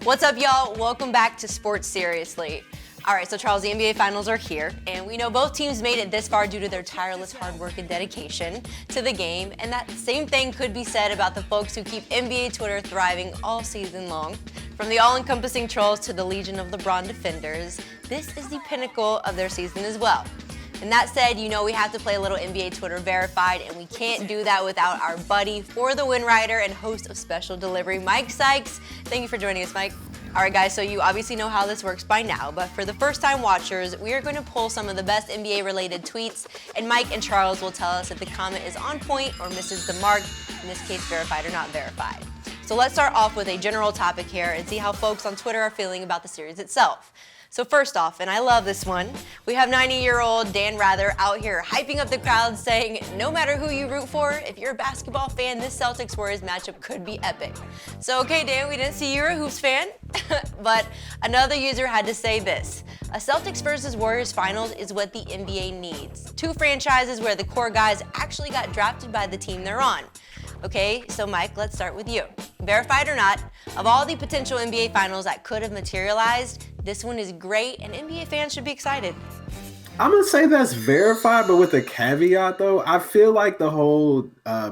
What's up, y'all? Welcome back to Sports Seriously. All right, so Charles, the NBA Finals are here, and we know both teams made it this far due to their tireless hard work and dedication to the game, and that same thing could be said about the folks who keep NBA Twitter thriving all season long. From the all-encompassing trolls to the legion of LeBron defenders, this is the pinnacle of their season as well. And that said, you know we have to play a little NBA Twitter verified, and we can't do that without our buddy for the win writer and host of Special Delivery, Mike Sykes. Thank you for joining us, Mike. All right, guys, so you obviously know how this works by now, but for the first-time watchers, we are going to pull some of the best NBA-related tweets, and Mike and Charles will tell us if the comment is on point or misses the mark, in this case, verified or not verified. So let's start off with a general topic here and see how folks on Twitter are feeling about the series itself. So first off, and I love this one, we have 90-year-old Dan Rather out here hyping up the crowd saying, no matter who you root for, if you're a basketball fan, this Celtics-Warriors matchup could be epic. So okay, Dan, we didn't see you're a Hoops fan, but another user had to say this. A Celtics versus Warriors finals is what the NBA needs. Two franchises where the core guys actually got drafted by the team they're on. Okay, so Mike, let's start with you. Verified or not, of all the potential NBA finals that could have materialized, this one is great and NBA fans should be excited. I'm going to say that's verified, but with a caveat though. I feel like the whole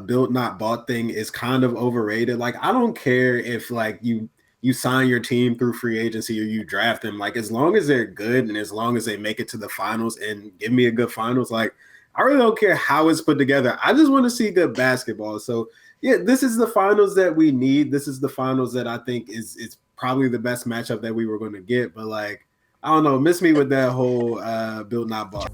built not bought thing is kind of overrated. Like, I don't care if like you sign your team through free agency or you draft them. Like, as long as they're good and as long as they make it to the finals and give me a good finals, like, I really don't care how it's put together. I just want to see good basketball. So, yeah, this is the finals that we need. This is the finals that I think is probably the best matchup that we were going to get. But, like, I don't know. Miss me with that whole build not bought.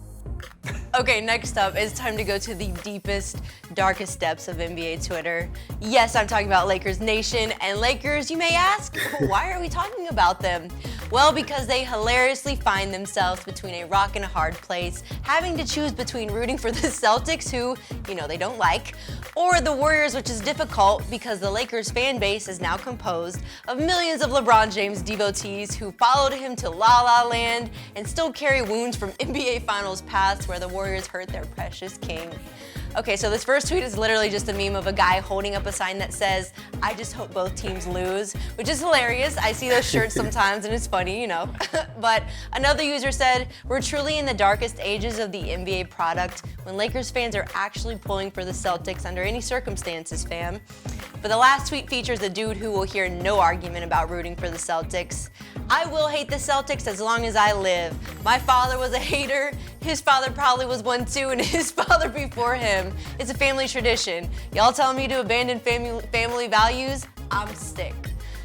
Okay, next up, it's time to go to the deepest, darkest depths of NBA Twitter. Yes, I'm talking about Lakers Nation. And Lakers, you may ask, why are we talking about them? Well, because they hilariously find themselves between a rock and a hard place, having to choose between rooting for the Celtics, who, you know, they don't like, or the Warriors, which is difficult because the Lakers fan base is now composed of millions of LeBron James devotees who followed him to La La Land and still carry wounds from NBA Finals past where the Warriors hurt their precious king. Okay, so this first tweet is literally just a meme of a guy holding up a sign that says, I just hope both teams lose, which is hilarious. I see those shirts sometimes and it's funny, you know. But another user said, we're truly in the darkest ages of the NBA product when Lakers fans are actually pulling for the Celtics under any circumstances, fam. But the last tweet features a dude who will hear no argument about rooting for the Celtics. I will hate the Celtics as long as I live. My father was a hater. His father probably was one too, and his father before him. It's a family tradition. Y'all telling me to abandon family values? I'm sick.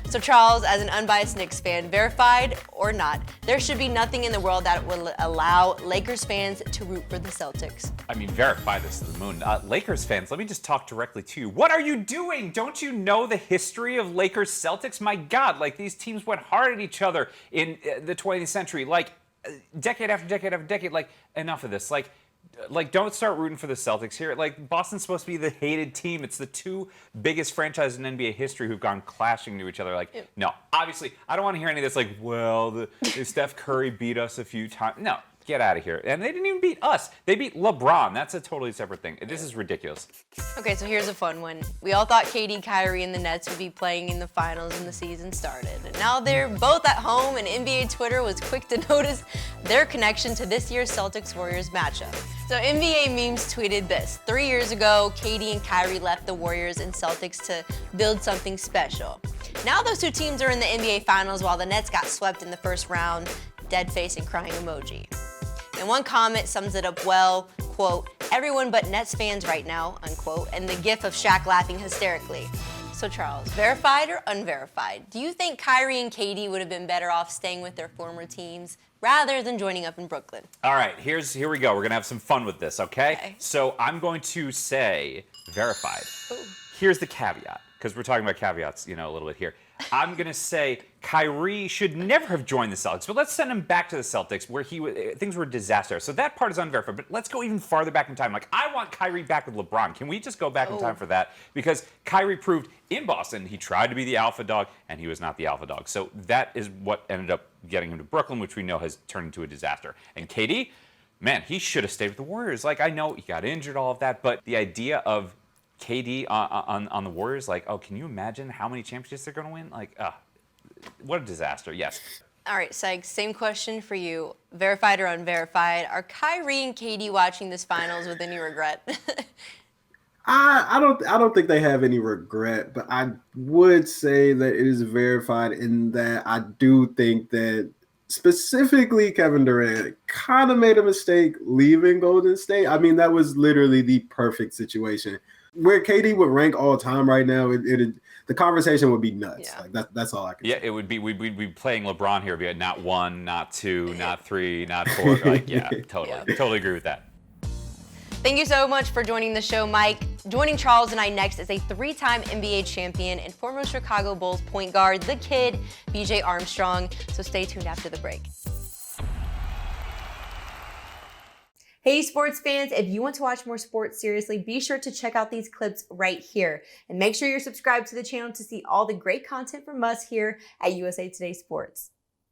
So Charles, as an unbiased Knicks fan, verified or not, there should be nothing in the world that will allow Lakers fans to root for the Celtics. I mean, verify this to the moon. Lakers fans, let me just talk directly to you. What are you doing? Don't you know the history of Lakers Celtics? My God, like these teams went hard at each other in the 20th century, like decade after decade after decade. Like, enough of this. Like, don't start rooting for the Celtics here. Like, Boston's supposed to be the hated team. It's the two biggest franchises in NBA history who've gone clashing to each other. Like, no, obviously, I don't want to hear any of this. Like, well, the Steph Curry beat us a few times. No, get out of here. And they didn't even beat us. They beat LeBron. That's a totally separate thing. This is ridiculous. Okay, so here's a fun one. We all thought KD, Kyrie, and the Nets would be playing in the finals when the season started. And now they're both at home, and NBA Twitter was quick to notice their connection to this year's Celtics-Warriors matchup. So NBA Memes tweeted this. 3 years ago, KD and Kyrie left the Warriors and Celtics to build something special. Now those two teams are in the NBA Finals while the Nets got swept in the first round. Dead face and crying emoji. And one comment sums it up well, quote, everyone but Nets fans right now, unquote, and the gif of Shaq laughing hysterically. So Charles, verified or unverified, do you think Kyrie and KD would have been better off staying with their former teams rather than joining up in Brooklyn? All right, here we go. We're going to have some fun with this, okay? So I'm going to say verified. Ooh. Here's the caveat, because we're talking about caveats, you know, a little bit here. I'm going to say Kyrie should never have joined the Celtics, but let's send him back to the Celtics where things were a disaster. So that part is unverified, but let's go even farther back in time. Like, I want Kyrie back with LeBron. Can we just go back in time for that? Because Kyrie proved in Boston he tried to be the alpha dog, and he was not the alpha dog. So that is what ended up getting him to Brooklyn, which we know has turned into a disaster. And KD, man, he should have stayed with the Warriors. Like, I know he got injured, all of that, but the idea of KD on the Warriors, like, oh, can you imagine how many championships they're going to win? Like, what a disaster. Yes. All right, Sykes, same question for you. Verified or unverified, are Kyrie and KD watching this finals with any regret? I don't think they have any regret, but I would say that it is verified in that I do think that specifically Kevin Durant kind of made a mistake leaving Golden State. I mean, that was literally the perfect situation. Where KD would rank all time right now, the conversation would be nuts. Yeah. Like that's all I can Yeah, say. it would be. We'd be playing LeBron here. Be not 1, not 2, not 3, not 4. Like, yeah, totally, Yeah. totally agree with that. Thank you so much for joining the show, Mike. Joining Charles and I next is a 3-time NBA champion and former Chicago Bulls point guard, the Kid, BJ Armstrong. So stay tuned after the break. Hey sports fans, if you want to watch more sports seriously, be sure to check out these clips right here. And make sure you're subscribed to the channel to see all the great content from us here at USA Today Sports.